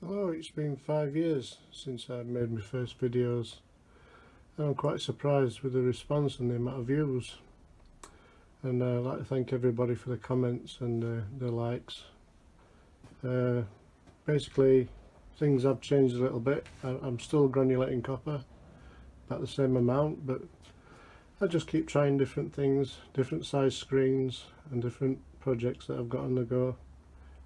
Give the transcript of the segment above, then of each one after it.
Hello, it's been 5 years since I made my first videos and I'm quite surprised with the response and the amount of views, and I'd like to thank everybody for the comments and the likes. Basically things have changed a little bit. I'm still granulating copper about the same amount, but I just keep trying different things, different size screens and different projects that I've got on the go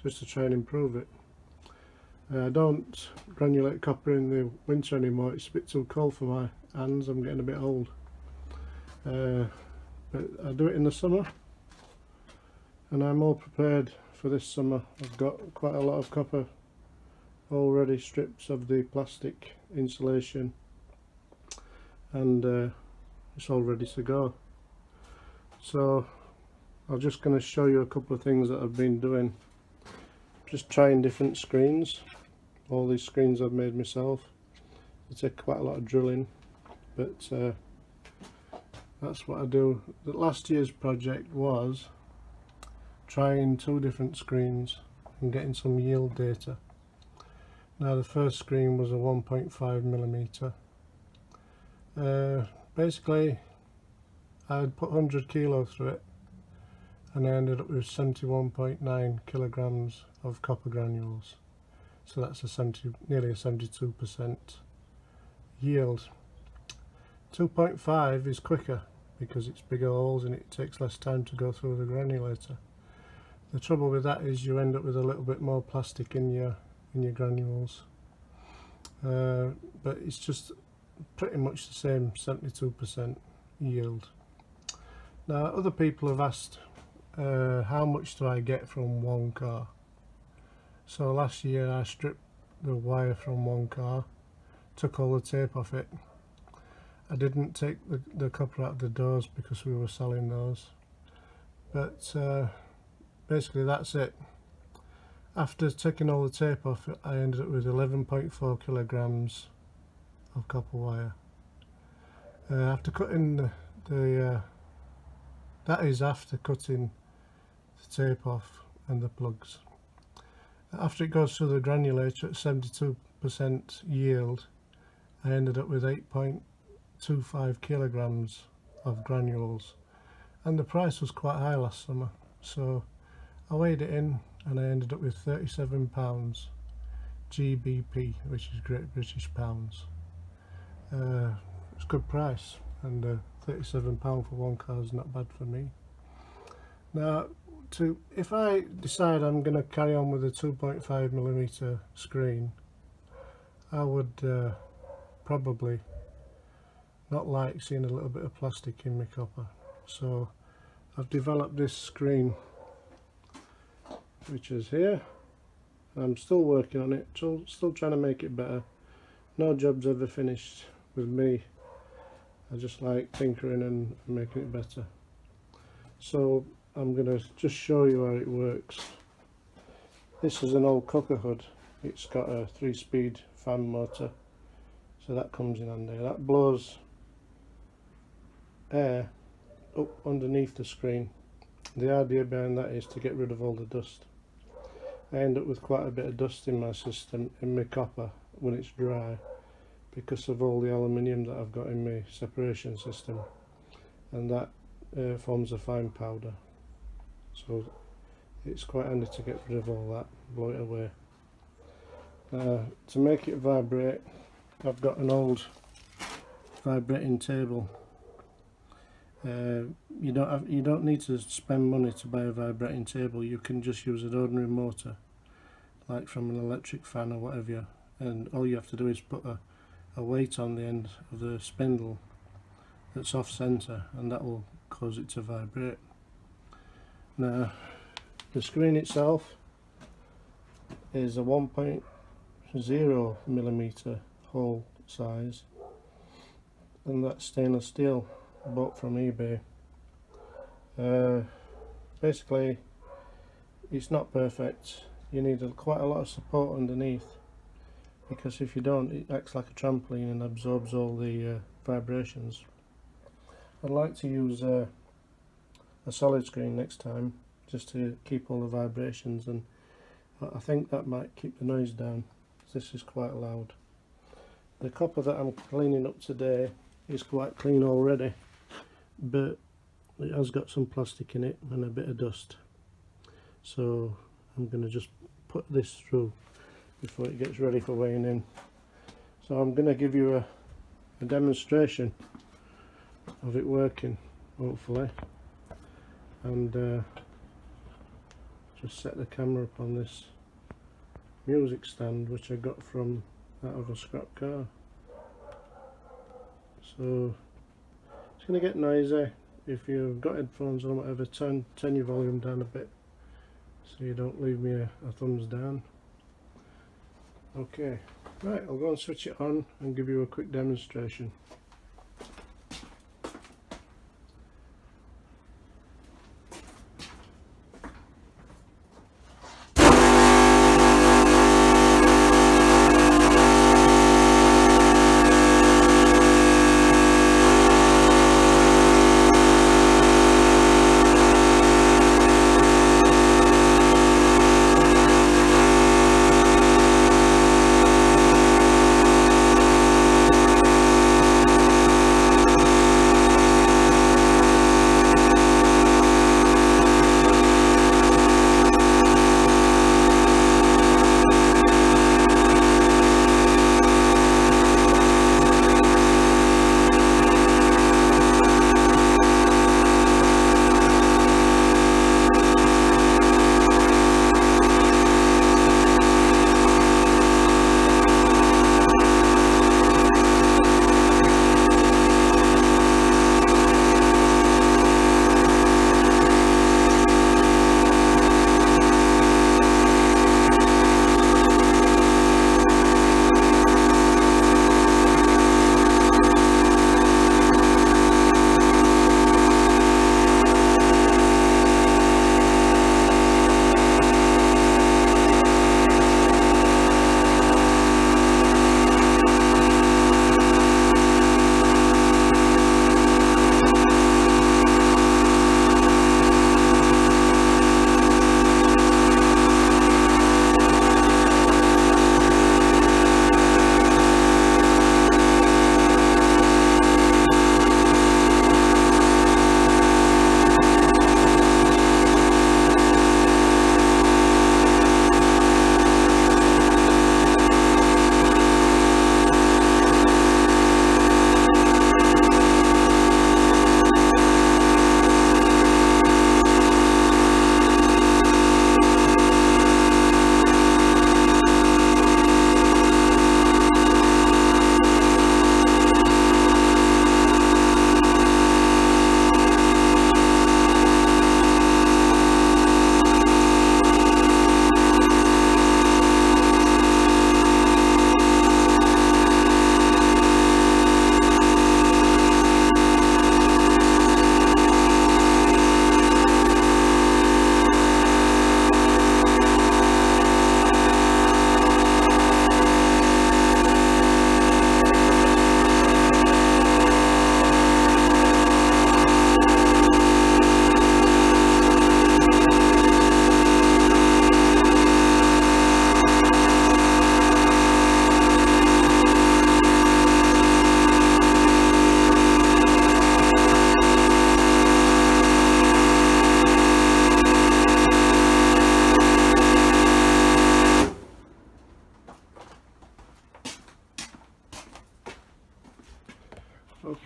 just to try and improve it. I don't granulate copper in the winter anymore, it's a bit too cold for my hands, I'm getting a bit old. But I do it in the summer and I'm all prepared for this summer. I've got quite a lot of copper already, strips of the plastic insulation, and it's all ready to go. So I'm just going to show you a couple of things that I've been doing. Just trying different screens. All these screens I've made myself. They take quite a lot of drilling, but that's what I do. The last year's project was trying 2 different screens and getting some yield data. Now the first screen was a 1.5mm. Basically I had put 100 kilo through it and I ended up with 71.9 kilograms of copper granules. So that's nearly a 72% yield. 2.5 is quicker because it's bigger holes and it takes less time to go through the granulator. The trouble with that is you end up with a little bit more plastic in your granules, but it's just pretty much the same 72% yield. Now other people have asked how much do I get from one car. So last year I stripped the wire from one car, took all the tape off it. I didn't take the copper out of the doors because we were selling those, but basically that's it. After taking all the tape off, I ended up with 11.4 kilograms of copper wire. After cutting that is after cutting the tape off and the plugs. After it goes through the granulator at 72% yield, I ended up with 8.25 kilograms of granules, and the price was quite high last summer, so I weighed it in and I ended up with 37 pounds GBP, which is Great British Pounds. It's a good price, and £37 for one car is not bad for me. Now, if I decide I'm going to carry on with a 2.5mm screen, I would probably not like seeing a little bit of plastic in my copper. So I've developed this screen, which is here. I'm still working on it, still trying to make it better. No job's ever finished with me. I just like tinkering and making it better. So I'm going to just show you how it works. This is an old cooker hood. It's got a 3-speed fan motor, so that comes in handy. That blows air up underneath the screen. The idea behind that is to get rid of all the dust. I end up with quite a bit of dust in my system, in my copper, when it's dry, because of all the aluminium that I've got in my separation system, and that forms a fine powder. So it's quite handy to get rid of all that, blow it away. To make it vibrate, I've got an old vibrating table. You don't need to spend money to buy a vibrating table. You can just use an ordinary motor, like from an electric fan or whatever, and all you have to do is put a weight on the end of the spindle that's off center, and that will cause it to vibrate. Now the screen itself is a 1.0mm hole size, and that's stainless steel, bought from eBay. Basically it's not perfect. You need quite a lot of support underneath, because if you don't, it acts like a trampoline and absorbs all the vibrations. I'd like to use a solid screen next time, just to keep all the vibrations, and I think that might keep the noise down. this is quite loud. The copper that I'm cleaning up today is quite clean already, but it has got some plastic in it and a bit of dust, so I'm going to just put this through before it gets ready for weighing in. So I'm going to give you a demonstration of it working, hopefully, and just set the camera up on this music stand which I got from out of a scrap car. So it's going to get noisy. If you've got headphones on or whatever, turn your volume down a bit so you don't leave me a thumbs down. Okay, right, I'll go and switch it on and give you a quick demonstration.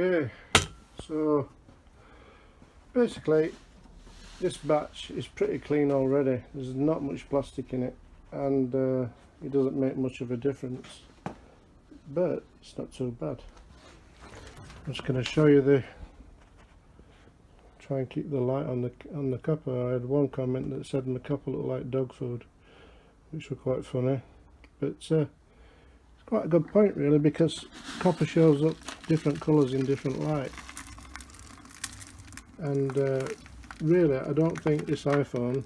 Okay, so basically this batch is pretty clean already. There's not much plastic in it, and it doesn't make much of a difference, but it's not too bad. I'm just going to show you the, try and keep the light on the copper. I had one comment that said my copper looked like dog food, which were quite funny, but it's quite a good point really, because copper shows up different colours in different light, and really I don't think this iPhone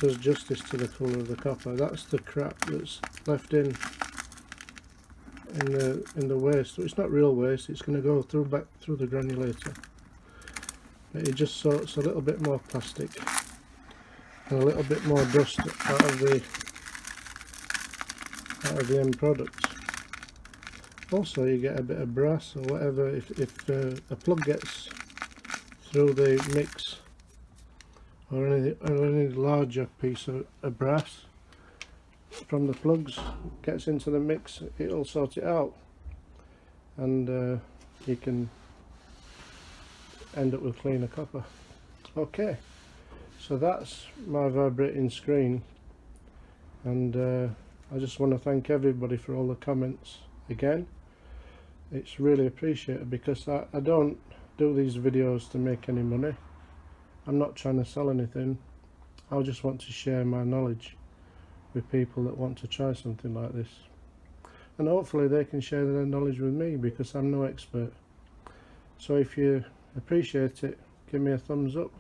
does justice to the colour of the copper. That's the crap that's left in the waste. It's not real waste, it's going to go through back through the granulator, but it just sorts a little bit more plastic and a little bit more dust out of the out of the end product. Also, you get a bit of brass or whatever if a plug gets through the mix, or any larger piece of brass from the plugs gets into the mix, it'll sort it out, and you can end up with cleaner copper. Okay, so that's my vibrating screen, and I just want to thank everybody for all the comments again. It's really appreciated, because I don't do these videos to make any money. I'm not trying to sell anything. I just want to share my knowledge with people that want to try something like this, and hopefully they can share their knowledge with me, because I'm no expert. So if you appreciate it, give me a thumbs up,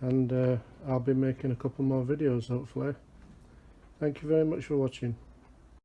and I'll be making a couple more videos hopefully. Thank you very much for watching.